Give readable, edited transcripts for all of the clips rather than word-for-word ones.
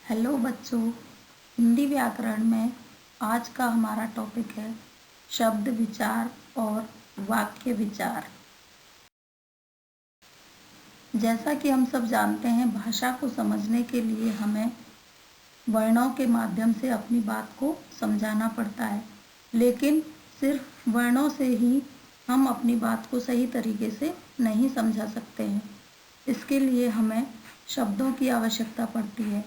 Hello बच्चों, हिंदी व्याकरण में आज का हमारा टॉपिक है शब्द विचार और वाक्य विचार। जैसा कि हम सब जानते हैं, भाषा को समझने के लिए हमें वर्णों के माध्यम से अपनी बात को समझाना पड़ता है, लेकिन सिर्फ वर्णों से ही हम अपनी बात को सही तरीके से नहीं समझा सकते हैं। इसके लिए हमें शब्दों की आवश्यकता पड़ती है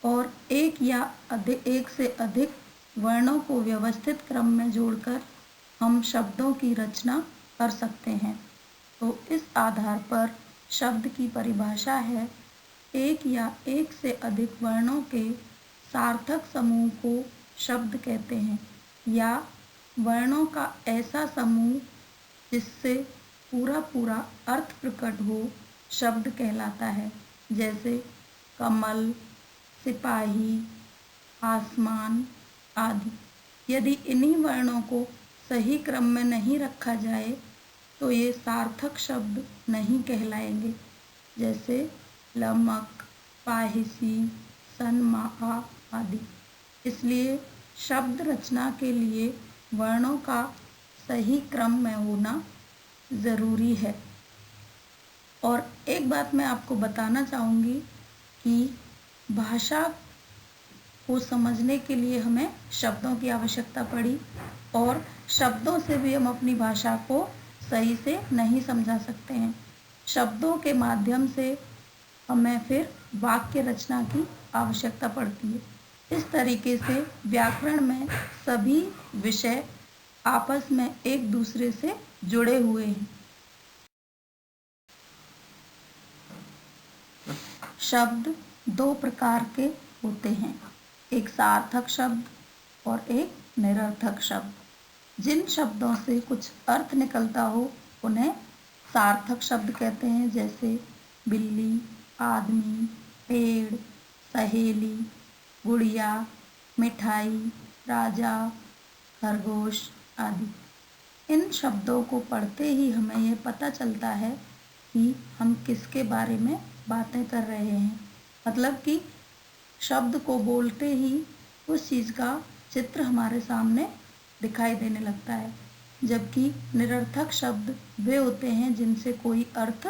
और एक से अधिक वर्णों को व्यवस्थित क्रम में जोड़कर हम शब्दों की रचना कर सकते हैं। तो इस आधार पर शब्द की परिभाषा है एक या एक से अधिक वर्णों के सार्थक समूह को शब्द कहते हैं, या वर्णों का ऐसा समूह जिससे पूरा पूरा अर्थ प्रकट हो शब्द कहलाता है। जैसे कमल, सिपाही, आसमान आदि। यदि इन्हीं वर्णों को सही क्रम में नहीं रखा जाए तो ये सार्थक शब्द नहीं कहलाएंगे। जैसे लमक, पाहिसी, सनमाहा आदि। इसलिए शब्द रचना के लिए वर्णों का सही क्रम में होना ज़रूरी है। और एक बात मैं आपको बताना चाहूँगी कि भाषा को समझने के लिए हमें शब्दों की आवश्यकता पड़ी, और शब्दों से भी हम अपनी भाषा को सही से नहीं समझा सकते हैं। शब्दों के माध्यम से हमें फिर वाक्य रचना की आवश्यकता पड़ती है। इस तरीके से व्याकरण में सभी विषय आपस में एक दूसरे से जुड़े हुए हैं। शब्द दो प्रकार के होते हैं, एक सार्थक शब्द और एक निरर्थक शब्द। जिन शब्दों से कुछ अर्थ निकलता हो उन्हें सार्थक शब्द कहते हैं। जैसे बिल्ली, आदमी, पेड़, सहेली, गुड़िया, मिठाई, राजा, खरगोश आदि। इन शब्दों को पढ़ते ही हमें यह पता चलता है कि हम किसके बारे में बातें कर रहे हैं। मतलब कि शब्द को बोलते ही उस चीज़ का चित्र हमारे सामने दिखाई देने लगता है। जबकि निरर्थक शब्द वे होते हैं जिनसे कोई अर्थ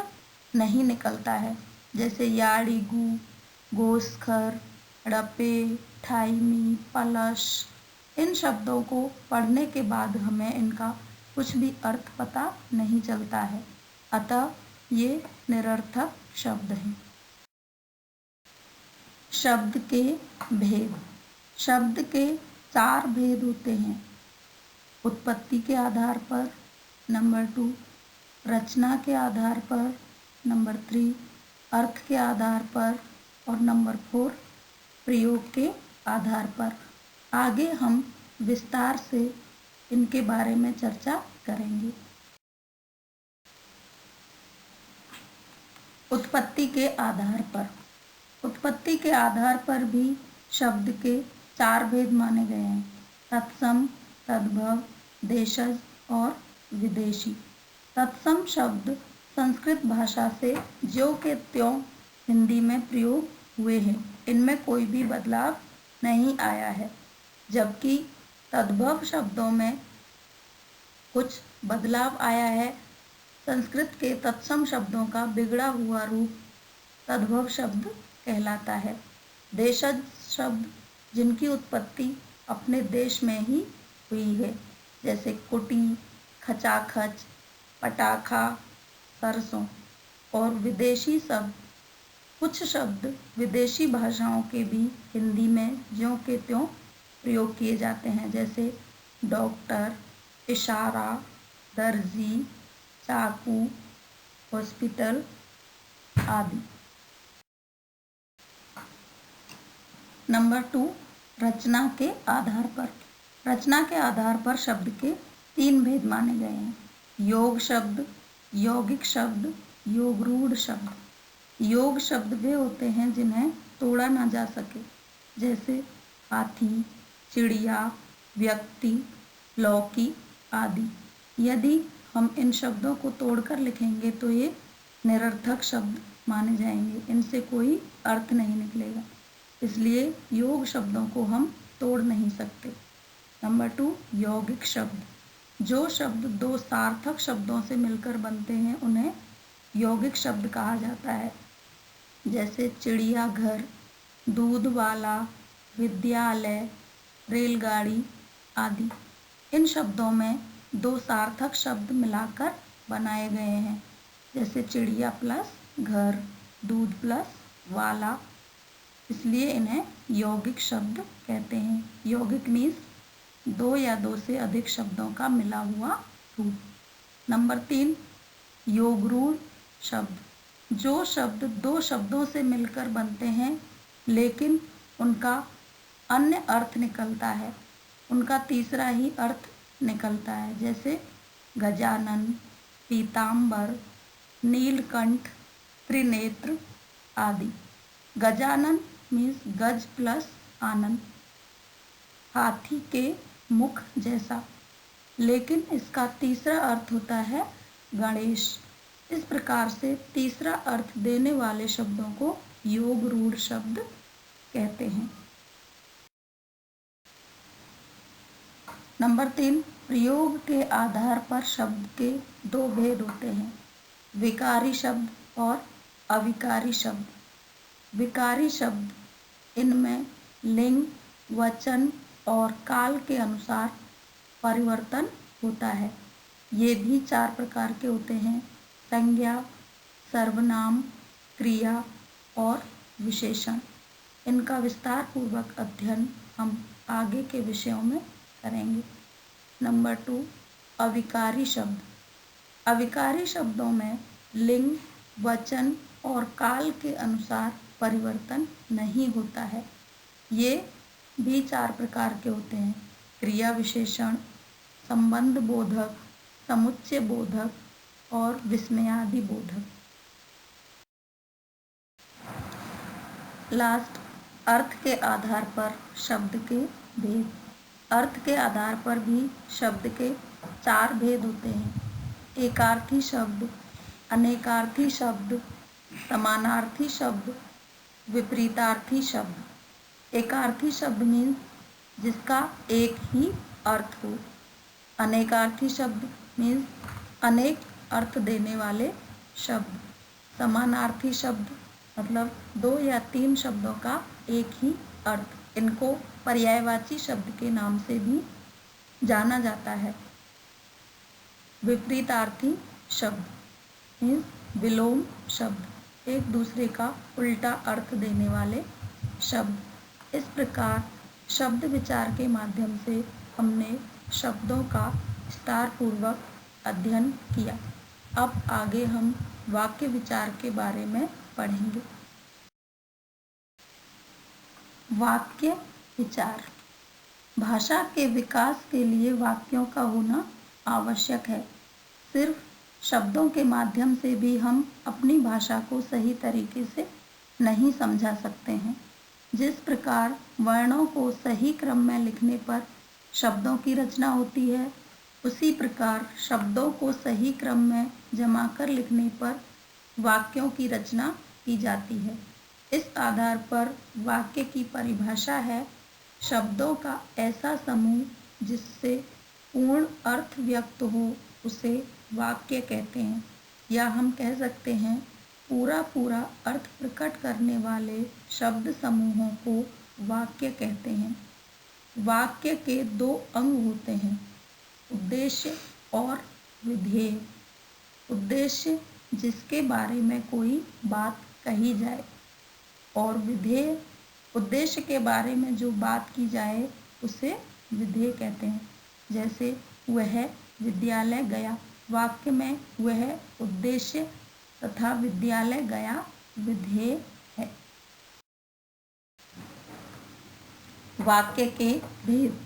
नहीं निकलता है। जैसे याड़ी गु, गोस्खर, रपे, ठाईमी, पलश। इन शब्दों को पढ़ने के बाद हमें इनका कुछ भी अर्थ पता नहीं चलता है, अतः ये निरर्थक शब्द हैं। शब्द के भेद। शब्द के 4 भेद होते हैं। उत्पत्ति के आधार पर, नंबर 2 रचना के आधार पर, नंबर 3 अर्थ के आधार पर, और नंबर 4 प्रयोग के आधार पर। आगे हम विस्तार से इनके बारे में चर्चा करेंगे। उत्पत्ति के आधार पर। उत्पत्ति के आधार पर भी शब्द के 4 भेद माने गए हैं, तत्सम, तद्भव, देशज और विदेशी। तत्सम शब्द संस्कृत भाषा से ज्यों के त्यों हिंदी में प्रयोग हुए हैं, इनमें कोई भी बदलाव नहीं आया है। जबकि तद्भव शब्दों में कुछ बदलाव आया है। संस्कृत के तत्सम शब्दों का बिगड़ा हुआ रूप तद्भव शब्द कहलाता है। देशज शब्द जिनकी उत्पत्ति अपने देश में ही हुई है, जैसे कुटी, खचाखच, पटाखा, सरसों। और विदेशी शब्द, कुछ शब्द विदेशी भाषाओं के भी हिंदी में ज्यों के त्यों प्रयोग किए जाते हैं। जैसे डॉक्टर, इशारा, दर्जी, चाकू, हॉस्पिटल आदि। नंबर 2 रचना के आधार पर। रचना के आधार पर शब्द के 3 भेद माने गए हैं, योग शब्द, यौगिक शब्द, योगरूढ़ शब्द। योग शब्द वे होते हैं जिन्हें तोड़ा ना जा सके, जैसे हाथी, चिड़िया, व्यक्ति, लौकी आदि। यदि हम इन शब्दों को तोड़कर लिखेंगे तो ये निरर्थक शब्द माने जाएंगे, इनसे कोई अर्थ नहीं निकलेगा। इसलिए योग शब्दों को हम तोड़ नहीं सकते। नंबर 2, यौगिक शब्द। जो शब्द दो सार्थक शब्दों से मिलकर बनते हैं उन्हें यौगिक शब्द कहा जाता है। जैसे चिड़ियाघर, दूध वाला, विद्यालय, रेलगाड़ी आदि। इन शब्दों में दो सार्थक शब्द मिलाकर बनाए गए हैं, जैसे चिड़िया प्लस घर, दूध प्लस वाला, इसलिए इन्हें यौगिक शब्द कहते हैं। यौगिक मीन्स दो या दो से अधिक शब्दों का मिला हुआ रूप। नंबर 3, योगरूढ़ शब्द। जो शब्द दो शब्दों से मिलकर बनते हैं लेकिन उनका अन्य अर्थ निकलता है, उनका तीसरा ही अर्थ निकलता है। जैसे गजानन, पीताम्बर, नीलकंठ, त्रिनेत्र आदि। गजानन मीन्स गज प्लस आनंद, हाथी के मुख जैसा, लेकिन इसका तीसरा अर्थ होता है गणेश। इस प्रकार से तीसरा अर्थ देने वाले शब्दों को योगरूढ़ शब्द कहते हैं। नंबर 3, प्रयोग के आधार पर शब्द के दो भेद होते हैं, विकारी शब्द और अविकारी शब्द। विकारी शब्द, इनमें लिंग, वचन और काल के अनुसार परिवर्तन होता है। ये भी 4 प्रकार के होते हैं, संज्ञा, सर्वनाम, क्रिया और विशेषण। इनका विस्तार पूर्वक अध्ययन हम आगे के विषयों में करेंगे। नंबर 2, अविकारी शब्द। अविकारी शब्दों में लिंग, वचन और काल के अनुसार परिवर्तन नहीं होता है। ये भी 4 प्रकार के होते हैं, क्रिया विशेषण, संबंध बोधक, समुच्चय बोधक और विस्मयादि बोधक। लास्ट, अर्थ के आधार पर शब्द के भेद। अर्थ के आधार पर भी शब्द के 4 भेद होते हैं, एकार्थी शब्द, अनेकार्थी शब्द, समानार्थी शब्द, विपरीतार्थी शब्द। एकार्थी शब्द मीन्स जिसका एक ही अर्थ हो। अनेकार्थी शब्द मीन्स अनेक अर्थ देने वाले शब्द। समानार्थी शब्द मतलब 2 या 3 शब्दों का एक ही अर्थ। इनको पर्यायवाची शब्द के नाम से भी जाना जाता है। विपरीतार्थी शब्द मीन्स विलोम शब्द, एक दूसरे का उल्टा अर्थ देने वाले शब्द। इस प्रकार शब्द विचार के माध्यम से हमने शब्दों का विस्तार पूर्वक अध्ययन किया। अब आगे हम वाक्य विचार के बारे में पढ़ेंगे। वाक्य विचार। भाषा के विकास के लिए वाक्यों का होना आवश्यक है। सिर्फ शब्दों के माध्यम से भी हम अपनी भाषा को सही तरीके से नहीं समझा सकते हैं। जिस प्रकार वर्णों को सही क्रम में लिखने पर शब्दों की रचना होती है, उसी प्रकार शब्दों को सही क्रम में जमा कर लिखने पर वाक्यों की रचना की जाती है। इस आधार पर वाक्य की परिभाषा है शब्दों का ऐसा समूह जिससे पूर्ण अर्थ व्यक्त हो, उसे वाक्य कहते हैं। या हम कह सकते हैं पूरा पूरा अर्थ प्रकट करने वाले शब्द समूहों को वाक्य कहते हैं। वाक्य के 2 अंग होते हैं, उद्देश्य और विधेय। उद्देश्य जिसके बारे में कोई बात कही जाए, और विधेय उद्देश्य के बारे में जो बात की जाए उसे विधेय कहते हैं। जैसे वह विद्यालय गया, वाक्य में वह उद्देश्य तथा विद्यालय गया विधेय है। वाक्य के भेद।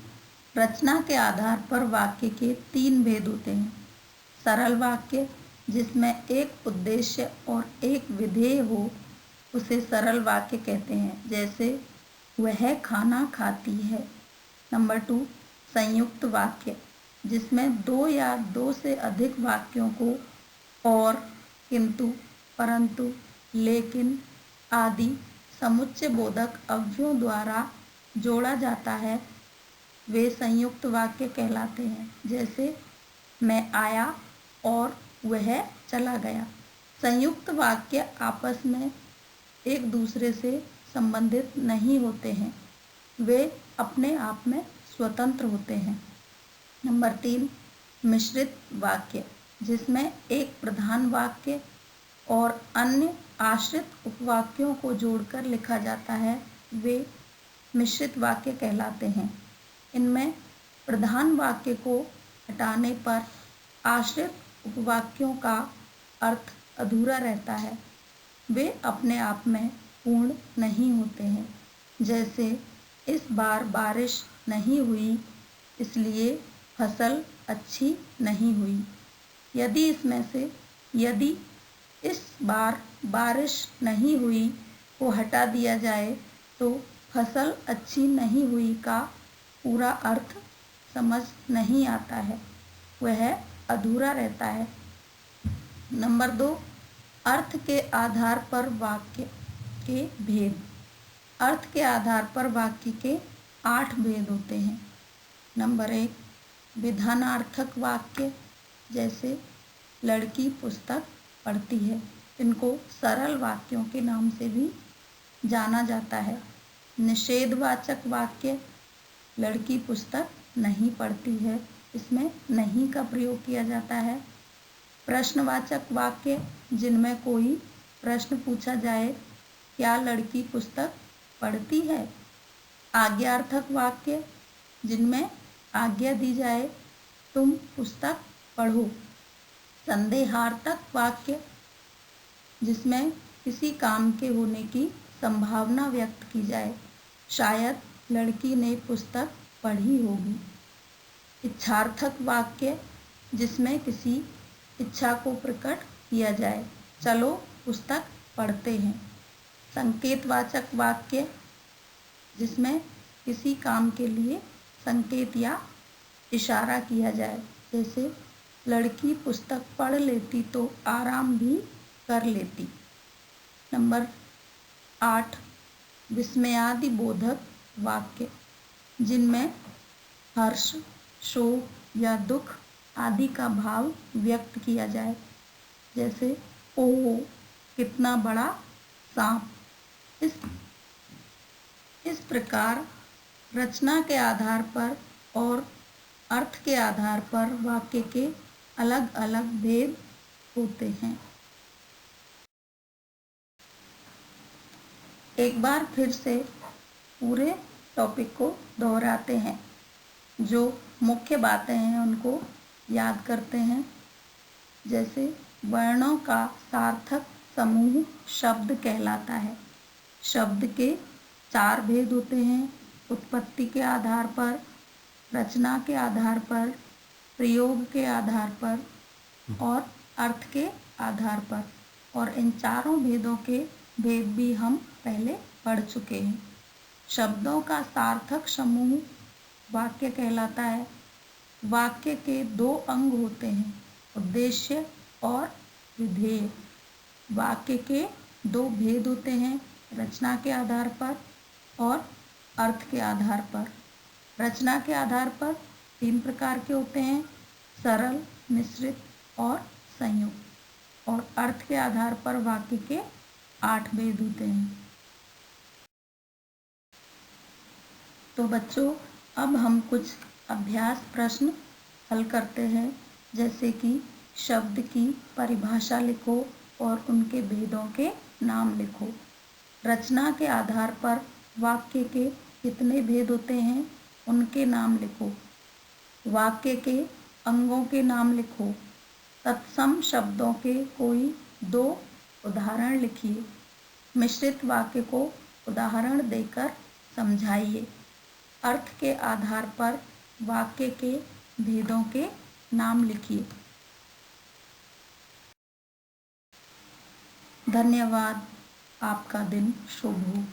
रचना के आधार पर वाक्य के 3 भेद होते हैं। सरल वाक्य जिसमें एक उद्देश्य और एक विधेय हो, उसे सरल वाक्य कहते हैं। जैसे वह खाना खाती है। नंबर 2, संयुक्त वाक्य जिसमें 2 या 2 से अधिक वाक्यों को और, किंतु, परंतु, लेकिन आदि समुच्चय बोधक अवयवों द्वारा जोड़ा जाता है वे संयुक्त वाक्य कहलाते हैं। जैसे मैं आया और वह चला गया। संयुक्त वाक्य आपस में एक दूसरे से संबंधित नहीं होते हैं, वे अपने आप में स्वतंत्र होते हैं। नंबर 3, मिश्रित वाक्य, जिसमें एक प्रधान वाक्य और अन्य आश्रित उपवाक्यों को जोड़कर लिखा जाता है, वे मिश्रित वाक्य कहलाते हैं। इनमें प्रधान वाक्य को हटाने पर आश्रित उपवाक्यों का अर्थ अधूरा रहता है, वे अपने आप में पूर्ण नहीं होते हैं। जैसे इस बार बारिश नहीं हुई इसलिए फसल अच्छी नहीं हुई। यदि इसमें से यदि इस बार बारिश नहीं हुई को हटा दिया जाए तो फसल अच्छी नहीं हुई का पूरा अर्थ समझ नहीं आता है, वह अधूरा रहता है। नंबर 2, अर्थ के आधार पर वाक्य के भेद। अर्थ के आधार पर वाक्य के 8 भेद होते हैं। नंबर 1, विधानार्थक वाक्य, जैसे लड़की पुस्तक पढ़ती है। इनको सरल वाक्यों के नाम से भी जाना जाता है। निषेधवाचक वाक्य, लड़की पुस्तक नहीं पढ़ती है, इसमें नहीं का प्रयोग किया जाता है। प्रश्नवाचक वाक्य, जिनमें कोई प्रश्न पूछा जाए, क्या लड़की पुस्तक पढ़ती है। आज्ञार्थक वाक्य, जिनमें आज्ञा दी जाए, तुम पुस्तक पढ़ो। संदेहार्थक वाक्य, जिसमें किसी काम के होने की संभावना व्यक्त की जाए, शायद लड़की ने पुस्तक पढ़ी होगी। इच्छार्थक वाक्य, जिसमें किसी इच्छा को प्रकट किया जाए, चलो पुस्तक पढ़ते हैं। संकेतवाचक वाक्य, जिसमें किसी काम के लिए संकेत या इशारा किया जाए, जैसे लड़की पुस्तक पढ़ लेती तो आराम भी कर लेती। नंबर 8, विस्मयादि बोधक वाक्य, जिनमें हर्ष, शोक या दुख आदि का भाव व्यक्त किया जाए, जैसे ओह कितना बड़ा सांप। इस प्रकार रचना के आधार पर और अर्थ के आधार पर वाक्य के अलग अलग भेद होते हैं। एक बार फिर से पूरे टॉपिक को दोहराते हैं, जो मुख्य बातें हैं उनको याद करते हैं। जैसे वर्णों का सार्थक समूह शब्द कहलाता है। शब्द के 4 भेद होते हैं, उत्पत्ति के आधार पर, रचना के आधार पर, प्रयोग के आधार पर और अर्थ के आधार पर। और इन चारों भेदों के भेद भी हम पहले पढ़ चुके हैं। शब्दों का सार्थक समूह वाक्य कहलाता है। वाक्य के 2 अंग होते हैं, उद्देश्य और विधेय। वाक्य के 2 भेद होते हैं, रचना के आधार पर और अर्थ के आधार पर। रचना के आधार पर 3 प्रकार के होते हैं, सरल, मिश्रित और संयुक्त। और अर्थ के आधार पर वाक्य के 8 भेद होते हैं। तो बच्चों, अब हम कुछ अभ्यास प्रश्न हल करते हैं, जैसे कि शब्द की परिभाषा लिखो और उनके भेदों के नाम लिखो। रचना के आधार पर वाक्य के कितने भेद होते हैं उनके नाम लिखो। वाक्य के अंगों के नाम लिखो। तत्सम शब्दों के कोई 2 उदाहरण लिखिए। मिश्रित वाक्य को उदाहरण देकर समझाइए। अर्थ के आधार पर वाक्य के भेदों के नाम लिखिए। धन्यवाद। आपका दिन शुभ हो।